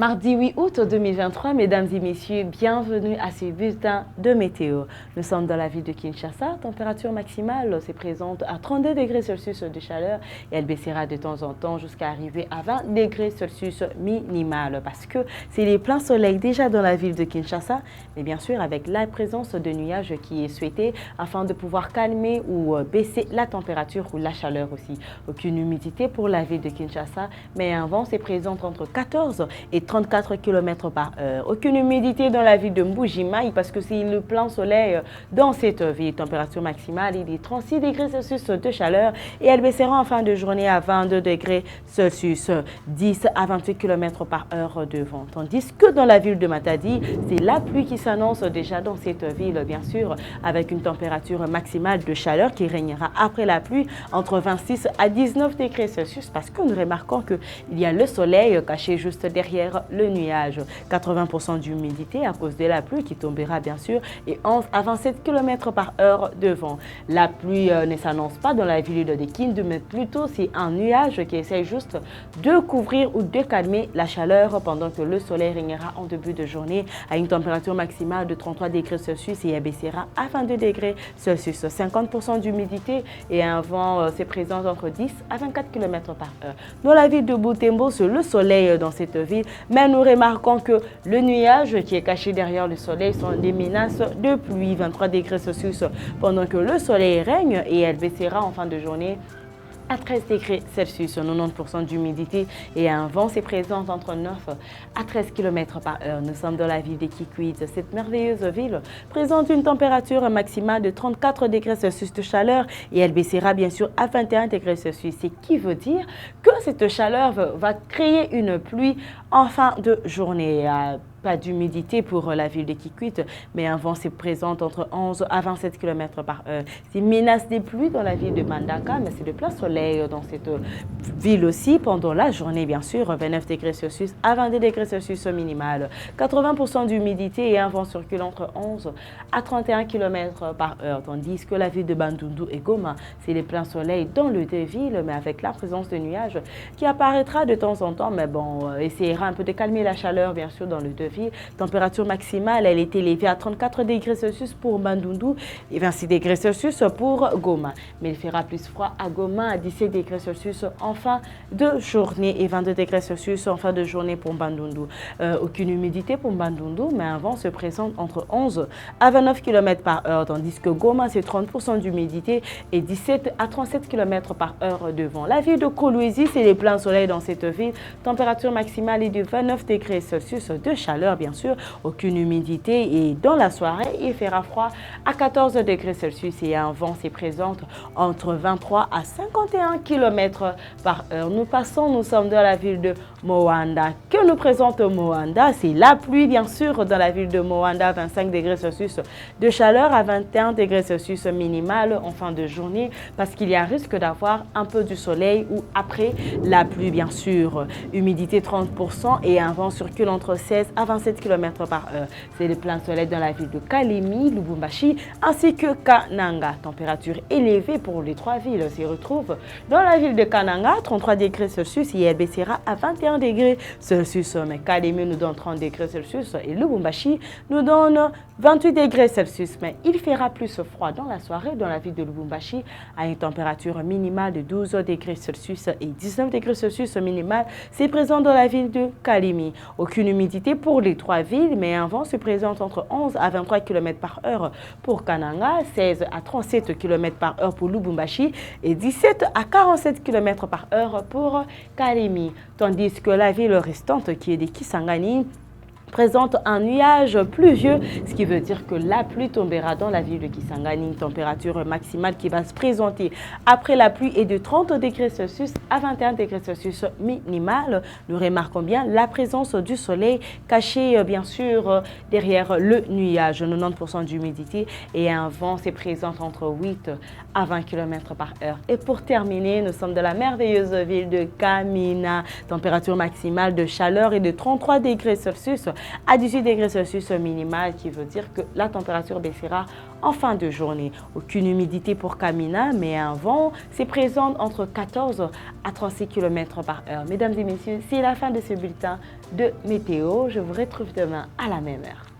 Mardi 8 août 2023, mesdames et messieurs, bienvenue à ce bulletin de météo. Nous sommes dans la ville de Kinshasa. Température maximale se présente à 32 degrés Celsius de chaleur et elle baissera de temps en temps jusqu'à arriver à 20 degrés Celsius minimal parce que c'est les pleins soleil déjà dans la ville de Kinshasa, mais bien sûr avec la présence de nuages qui est souhaitée afin de pouvoir calmer ou baisser la température ou la chaleur aussi. Aucune humidité pour la ville de Kinshasa, mais un vent se présente entre 14 et 34 km par heure. Aucune humidité dans la ville de Mbuji-Mayi parce que c'est le plein soleil dans cette ville. Température maximale, il est 36 degrés Celsius de chaleur et elle baissera en fin de journée à 22 degrés Celsius, 10 à 28 km par heure de vent. Tandis que dans la ville de Matadi, c'est la pluie qui s'annonce déjà dans cette ville, bien sûr, avec une température maximale de chaleur qui régnera après la pluie entre 26 à 19 degrés Celsius parce que nous remarquons qu'il y a le soleil caché juste derrière le nuage. 80% d'humidité à cause de la pluie qui tombera bien sûr et 11 à 27 km par heure de vent. La pluie ne s'annonce pas dans la ville de Kindu, mais plutôt c'est un nuage qui essaie juste de couvrir ou de calmer la chaleur pendant que le soleil régnera en début de journée à une température maximale de 33 degrés Celsius et abaissera à 22 degrés Celsius. 50% d'humidité et un vent se présente entre 10 à 24 km par heure. Dans la ville de Butembo, c'est le soleil dans cette ville, mais nous remarquons que le nuage qui est caché derrière le soleil sont des menaces de pluie, 23 degrés Celsius, pendant que le soleil règne et elle baissera en fin de journée à 13 degrés Celsius, 90% d'humidité et un vent se présente entre 9 à 13 km par heure. Nous sommes dans la ville de Kikwit. Cette merveilleuse ville présente une température maximale de 34 degrés Celsius de chaleur et elle baissera bien sûr à 21 degrés Celsius. Ce qui veut dire que cette chaleur va créer une pluie en fin de journée. Pas d'humidité pour la ville de Kikwit, mais un vent se présente entre 11 à 27 km par heure. C'est menace des pluies dans la ville de Mandaka, mais c'est le plein soleil dans cette ville aussi pendant la journée, bien sûr, 29 degrés Celsius à 22 degrés Celsius au minimal. 80% d'humidité et un vent circule entre 11 à 31 km par heure, tandis que la ville de Bandundu et Goma, c'est le plein soleil dans les deux villes, mais avec la présence de nuages qui apparaîtra de temps en temps, mais bon, essaiera un peu de calmer la chaleur, bien sûr, dans les deux villes. Température maximale, elle est élevée à 34 degrés Celsius pour Bandundu et 26 degrés Celsius pour Goma. Mais il fera plus froid à Goma à 17 degrés Celsius en fin de journée et 22 degrés Celsius en fin de journée pour Bandundu. Aucune humidité pour Bandundu, mais un vent se présente entre 11 à 29 km par heure, tandis que Goma, c'est 30% d'humidité et 17 à 37 km par heure de vent. La ville de Kolwezi, c'est les pleins soleil dans cette ville. Température maximale est de 29 degrés Celsius de chaleur, bien sûr, aucune humidité et dans la soirée, il fera froid à 14 degrés Celsius et un vent se présente entre 23 à 51 km par heure. Nous sommes dans la ville de Moanda. Que nous présente Moanda? C'est la pluie, bien sûr, dans la ville de Moanda, 25 degrés Celsius de chaleur à 21 degrés Celsius minimal en fin de journée parce qu'il y a un risque d'avoir un peu du soleil ou après la pluie, bien sûr. Humidité 30% et un vent circule entre 16 à 27 km par heure. C'est le plein soleil dans la ville de Kalemi, Lubumbashi ainsi que Kananga. Température élevée pour les trois villes se retrouve dans la ville de Kananga, 33 degrés Celsius et elle baissera à 21 degrés Celsius. Mais Kalemi nous donne 30 degrés Celsius et Lubumbashi nous donne 28 degrés Celsius. Mais il fera plus froid dans la soirée dans la ville de Lubumbashi à une température minimale de 12 degrés Celsius et 19 degrés Celsius minimal. C'est présent dans la ville de Kalemi. Aucune humidité pour les trois villes, mais un vent se présente entre 11 à 23 km par heure pour Kananga, 16 à 37 km par heure pour Lubumbashi et 17 à 47 km par heure pour Kalemi. Tandis que la ville restante qui est de Kisangani présente un nuage pluvieux, ce qui veut dire que la pluie tombera dans la ville de Kisangani. Une température maximale qui va se présenter après la pluie est de 30 degrés Celsius à 21 degrés Celsius minimal. Nous remarquons bien la présence du soleil caché bien sûr derrière le nuage, 90% d'humidité et un vent se présente entre 8 à 20 km par heure. Et pour terminer, nous sommes dans la merveilleuse ville de Kamina. Température maximale de chaleur est de 33 degrés Celsius à 18 degrés Celsius minimal, qui veut dire que la température baissera en fin de journée. Aucune humidité pour Kamina, mais un vent se présente entre 14 à 36 km par heure. Mesdames et messieurs, c'est la fin de ce bulletin de météo. Je vous retrouve demain à la même heure.